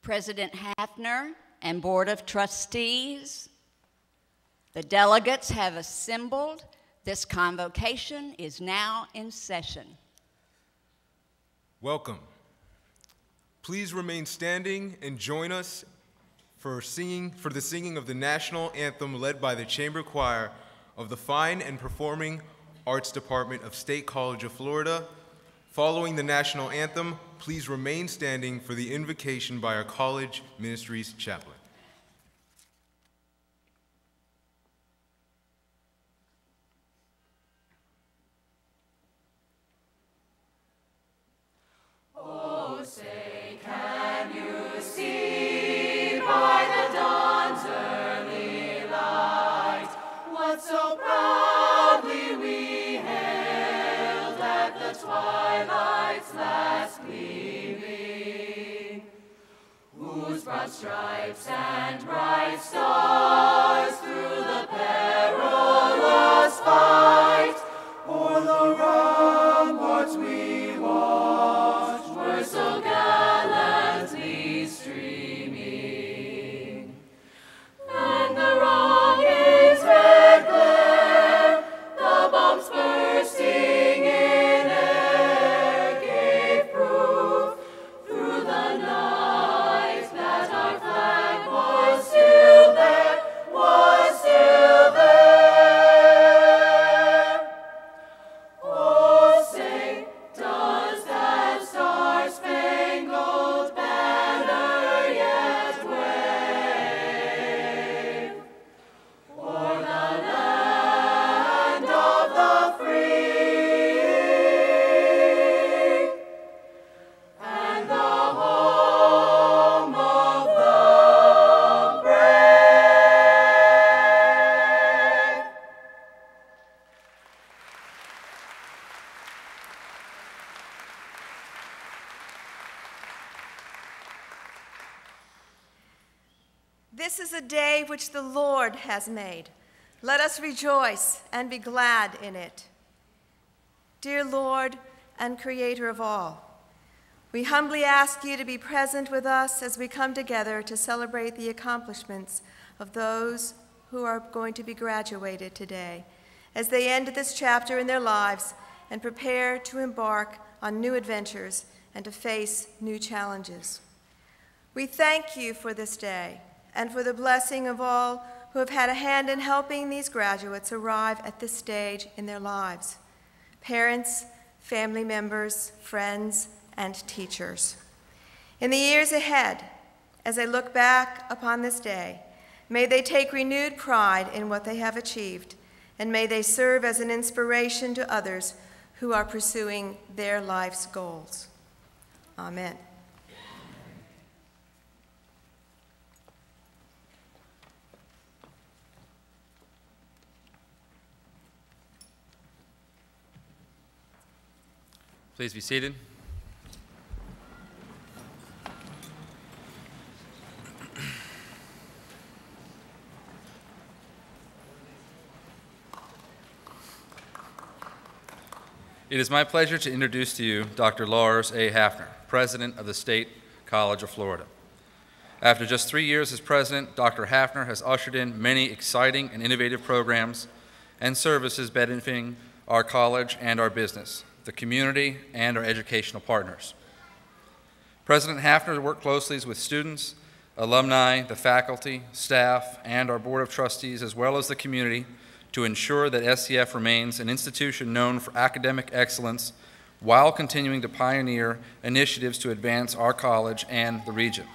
President Hafner and Board of Trustees, the delegates have assembled. This convocation is now in session. Welcome. Please remain standing and join us for the singing of the national anthem led by the Chamber Choir of the Fine and Performing Arts Department of State College of Florida. Following the national anthem, please remain standing for the invocation by our college ministries chaplain. Oh, say, can you see by the dawn's early light what so proudly we hailed at the twilight's last gleaming, whose broad stripes and bright stars through the perilous fight o'er the ramparts we watched were so gallantly streaming, and the rocket's red glare, the bombs bursting in air, gave proof through the night that our flag was still there, was still there. Oh, say, does that star-spangled banner yet wave o'er the land of the free and the home of the brave? This is a day which the Lord has made. Let us rejoice and be glad in it. Dear Lord and Creator of all, we humbly ask you to be present with us as we come together to celebrate the accomplishments of those who are going to be graduated today, as they end this chapter in their lives and prepare to embark on new adventures and to face new challenges. We thank you for this day and for the blessing of all who have had a hand in helping these graduates arrive at this stage in their lives: parents, family members, friends, and teachers. In the years ahead, as they look back upon this day, may they take renewed pride in what they have achieved, and may they serve as an inspiration to others who are pursuing their life's goals. Amen. Please be seated. It is my pleasure to introduce to you Dr. Lars A. Hafner, President of the State College of Florida. After just 3 years as president, Dr. Hafner has ushered in many exciting and innovative programs and services benefiting our college and our business, the community, and our educational partners. President Hafner worked closely with students, alumni, the faculty, staff, and our Board of Trustees, as well as the community, to ensure that SCF remains an institution known for academic excellence while continuing to pioneer initiatives to advance our college and the region.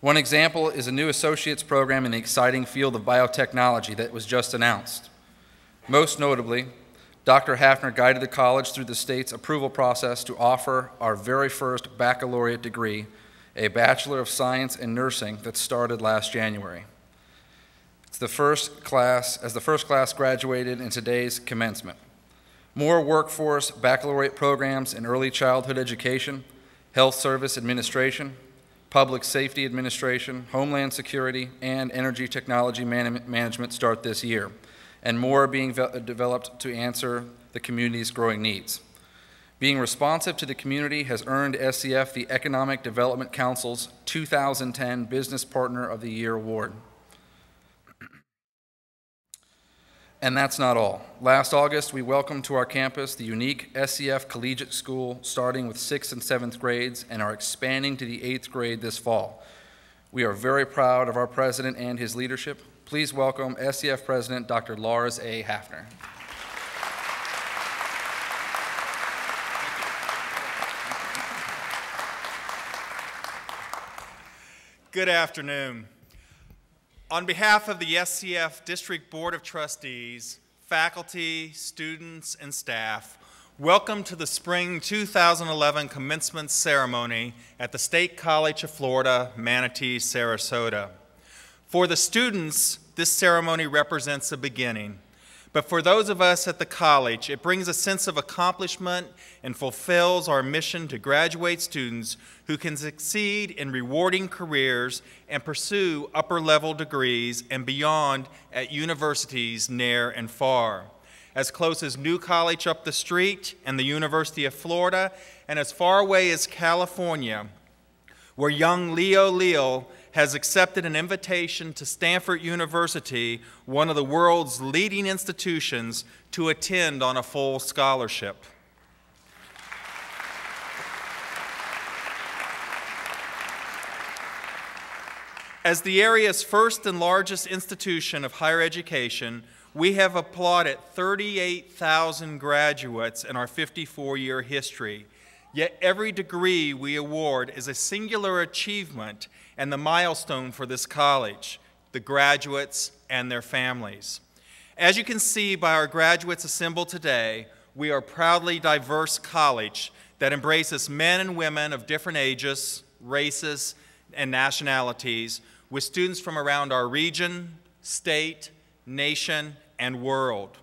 One example is a new associate's program in the exciting field of biotechnology that was just announced. Most notably, Dr. Hafner guided the college through the state's approval process to offer our very first baccalaureate degree, a Bachelor of Science in Nursing that started last January. It's the first class graduated in today's commencement. More workforce baccalaureate programs in early childhood education, health service administration, public safety administration, homeland security, and energy technology management start this year, and more are being developed to answer the community's growing needs. Being responsive to the community has earned SCF the Economic Development Council's 2010 Business Partner of the Year Award. And that's not all. Last August, we welcomed to our campus the unique SCF Collegiate School, starting with 6th and 7th grades, and are expanding to the 8th grade this fall. We are very proud of our president and his leadership. Please welcome SCF President Dr. Lars A. Hafner. Good afternoon. On behalf of the SCF District Board of Trustees, faculty, students, and staff, welcome to the Spring 2011 Commencement Ceremony at the State College of Florida, Manatee-Sarasota. For the students, this ceremony represents a beginning. But for those of us at the college, it brings a sense of accomplishment and fulfills our mission to graduate students who can succeed in rewarding careers and pursue upper-level degrees and beyond at universities near and far. As close as New College up the street and the University of Florida, and as far away as California, where young Leo has accepted an invitation to Stanford University, one of the world's leading institutions, to attend on a full scholarship. As the area's first and largest institution of higher education, we have applauded 38,000 graduates in our 54-year history. Yet every degree we award is a singular achievement and the milestone for this college, the graduates and their families. As you can see by our graduates assembled today, we are a proudly diverse college that embraces men and women of different ages, races, and nationalities, with students from around our region, state, nation, and world.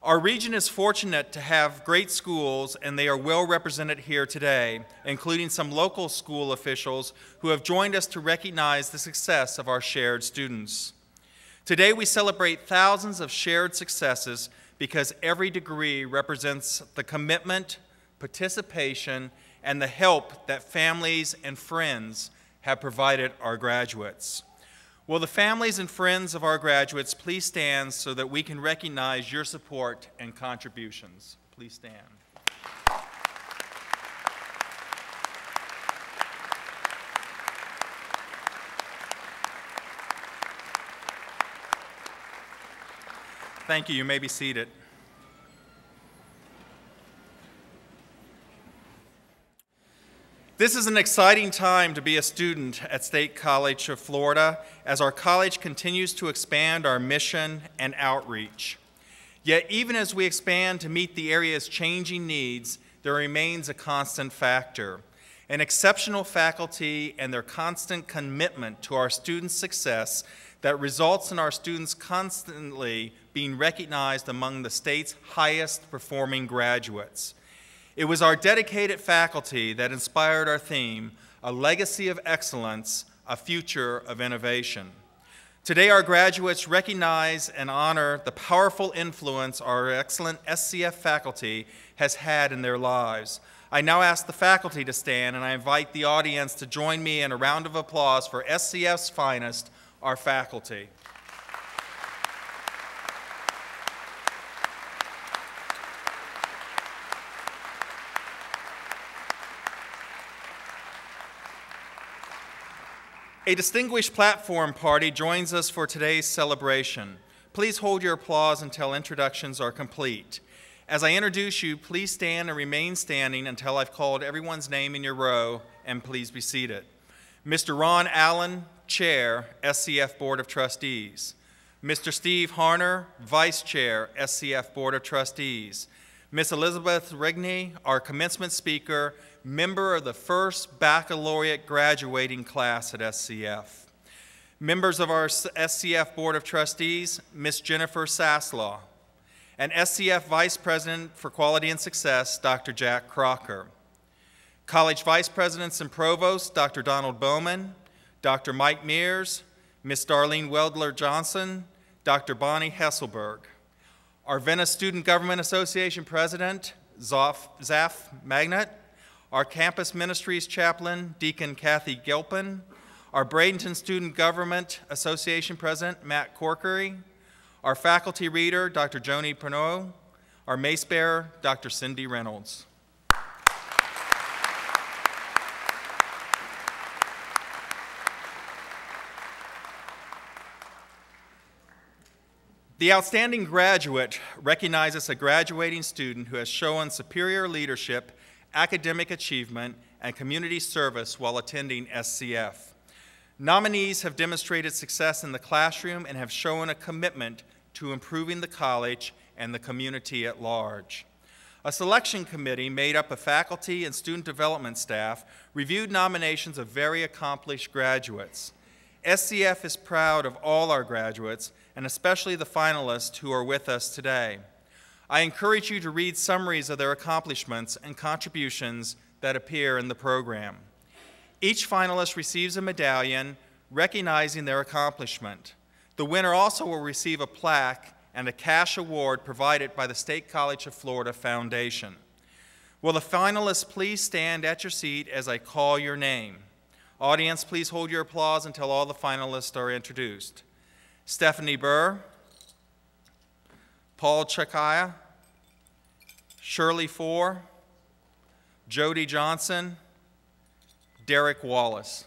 Our region is fortunate to have great schools, and they are well represented here today, including some local school officials who have joined us to recognize the success of our shared students. Today we celebrate thousands of shared successes because every degree represents the commitment, participation, and the help that families and friends have provided our graduates. Will the families and friends of our graduates please stand so that we can recognize your support and contributions? Please stand. Thank you. You may be seated. This is an exciting time to be a student at State College of Florida as our college continues to expand our mission and outreach. Yet even as we expand to meet the area's changing needs, there remains a constant factor: an exceptional faculty and their constant commitment to our students' success that results in our students constantly being recognized among the state's highest performing graduates. It was our dedicated faculty that inspired our theme, a legacy of excellence, a future of innovation. Today, our graduates recognize and honor the powerful influence our excellent SCF faculty has had in their lives. I now ask the faculty to stand, and I invite the audience to join me in a round of applause for SCF's finest, our faculty. A distinguished platform party joins us for today's celebration. Please hold your applause until introductions are complete. As I introduce you, please stand and remain standing until I've called everyone's name in your row, and please be seated. Mr. Ron Allen, Chair, SCF Board of Trustees. Mr. Steve Harner, Vice Chair, SCF Board of Trustees. Ms. Elizabeth Rigney, our commencement speaker, member of the first baccalaureate graduating class at SCF. Members of our SCF Board of Trustees, Ms. Jennifer Saslaw, and SCF Vice President for Quality and Success, Dr. Jack Crocker. College Vice Presidents and Provosts, Dr. Donald Bowman, Dr. Mike Mears, Ms. Darlene Weldler-Johnson, Dr. Bonnie Hesselberg. Our Venice Student Government Association President, Zaf Magnat, our Campus Ministries Chaplain, Deacon Kathy Gilpin, our Bradenton Student Government Association President, Matt Corkery, our Faculty Reader, Dr. Joni Pernot, our Mace Bearer, Dr. Cindy Reynolds. The outstanding graduate recognizes a graduating student who has shown superior leadership, academic achievement, and community service while attending SCF. Nominees have demonstrated success in the classroom and have shown a commitment to improving the college and the community at large. A selection committee made up of faculty and student development staff reviewed nominations of very accomplished graduates. SCF is proud of all our graduates, and especially the finalists who are with us today. I encourage you to read summaries of their accomplishments and contributions that appear in the program. Each finalist receives a medallion recognizing their accomplishment. The winner also will receive a plaque and a cash award provided by the State College of Florida Foundation. Will the finalists please stand at your seat as I call your name? Audience, please hold your applause until all the finalists are introduced. Stephanie Burr, Paul Chakaya, Shirley Four, Jody Johnson, Derek Wallace.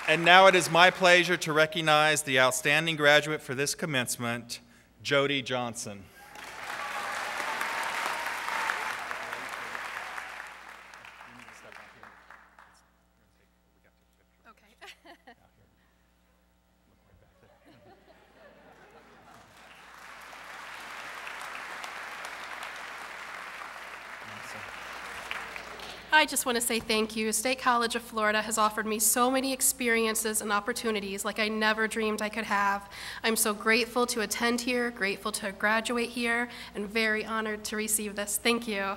And now it is my pleasure to recognize the outstanding graduate for this commencement, Jody Johnson. I just want to say thank you. State College of Florida has offered me so many experiences and opportunities like I never dreamed I could have. I'm so grateful to attend here, grateful to graduate here, and very honored to receive this. Thank you.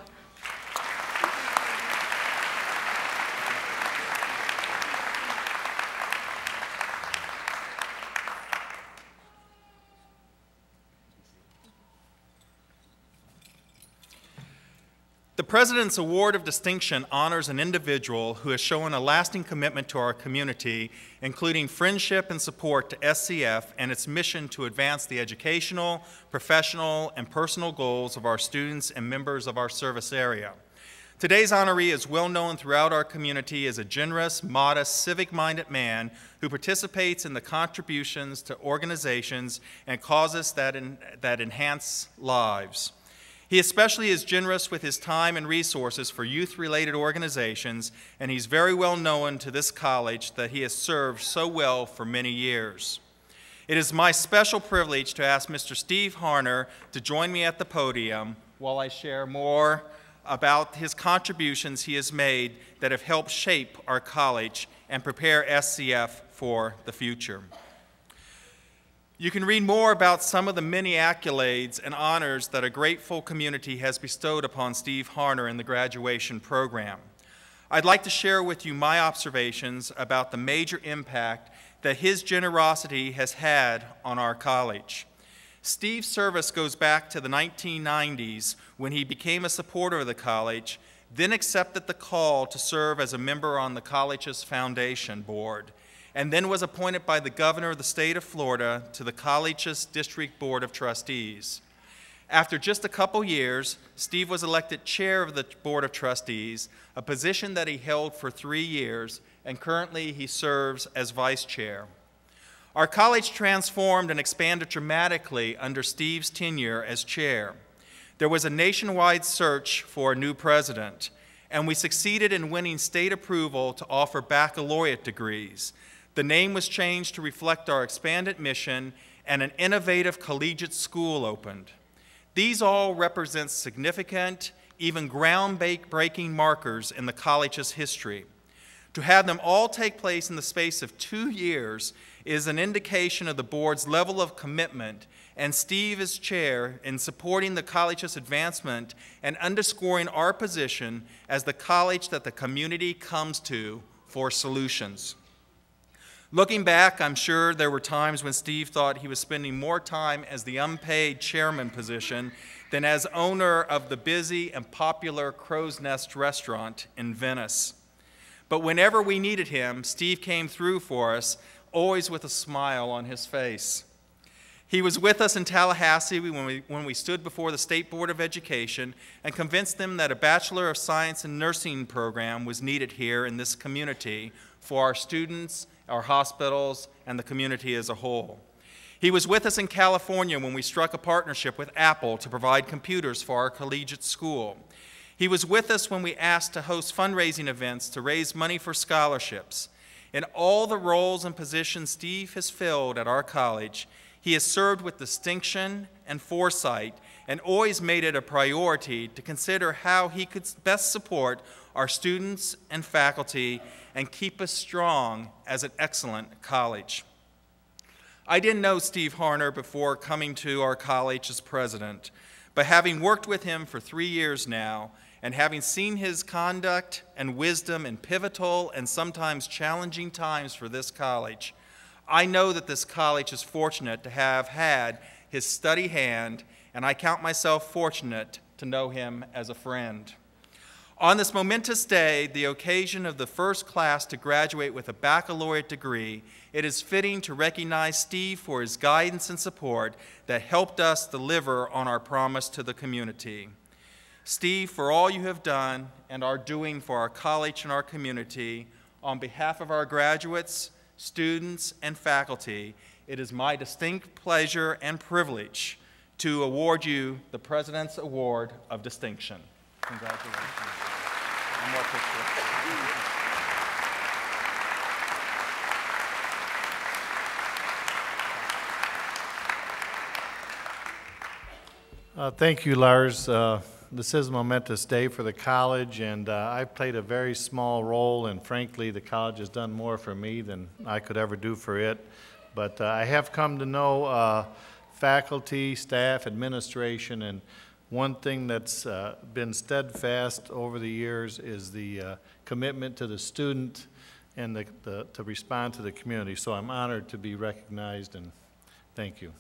The President's Award of Distinction honors an individual who has shown a lasting commitment to our community, including friendship and support to SCF and its mission to advance the educational, professional, and personal goals of our students and members of our service area. Today's honoree is well known throughout our community as a generous, modest, civic-minded man who participates in the contributions to organizations and causes that enhance lives. He especially is generous with his time and resources for youth-related organizations, and he's very well known to this college that he has served so well for many years. It is my special privilege to ask Mr. Steve Harner to join me at the podium while I share more about his contributions he has made that have helped shape our college and prepare SCF for the future. You can read more about some of the many accolades and honors that a grateful community has bestowed upon Steve Harner in the graduation program. I'd like to share with you my observations about the major impact that his generosity has had on our college. Steve's service goes back to the 1990s when he became a supporter of the college, then accepted the call to serve as a member on the college's foundation board, and then was appointed by the governor of the state of Florida to the college's district board of trustees. After just a couple years, Steve was elected chair of the board of trustees, a position that he held for 3 years, and currently he serves as vice chair. Our college transformed and expanded dramatically under Steve's tenure as chair. There was a nationwide search for a new president, and we succeeded in winning state approval to offer baccalaureate degrees. The name was changed to reflect our expanded mission, and an innovative collegiate school opened. These all represent significant, even groundbreaking markers in the college's history. To have them all take place in the space of 2 years is an indication of the board's level of commitment, and Steve as chair in supporting the college's advancement and underscoring our position as the college that the community comes to for solutions. Looking back, I'm sure there were times when Steve thought he was spending more time as the unpaid chairman position than as owner of the busy and popular Crow's Nest restaurant in Venice. But whenever we needed him, Steve came through for us, always with a smile on his face. He was with us in Tallahassee when we stood before the State Board of Education and convinced them that a Bachelor of Science in Nursing program was needed here in this community for our students, our hospitals, and the community as a whole. He was with us in California when we struck a partnership with Apple to provide computers for our collegiate school. He was with us when we asked to host fundraising events to raise money for scholarships. In all the roles and positions Steve has filled at our college, he has served with distinction and foresight and always made it a priority to consider how he could best support our students and faculty and keep us strong as an excellent college. I didn't know Steve Harner before coming to our college as president, but having worked with him for 3 years now and having seen his conduct and wisdom in pivotal and sometimes challenging times for this college, I know that this college is fortunate to have had his steady hand, and I count myself fortunate to know him as a friend. On this momentous day, the occasion of the first class to graduate with a baccalaureate degree, it is fitting to recognize Steve for his guidance and support that helped us deliver on our promise to the community. Steve, for all you have done and are doing for our college and our community, on behalf of our graduates, students, and faculty, it is my distinct pleasure and privilege to award you the President's Award of Distinction. Congratulations. One more picture. Thank you, Lars. This is a momentous day for the college, and I've played a very small role, and frankly, the college has done more for me than I could ever do for it. But I have come to know faculty, staff, administration, and one thing that's been steadfast over the years is the commitment to the student and to respond to the community. So I'm honored to be recognized, and thank you.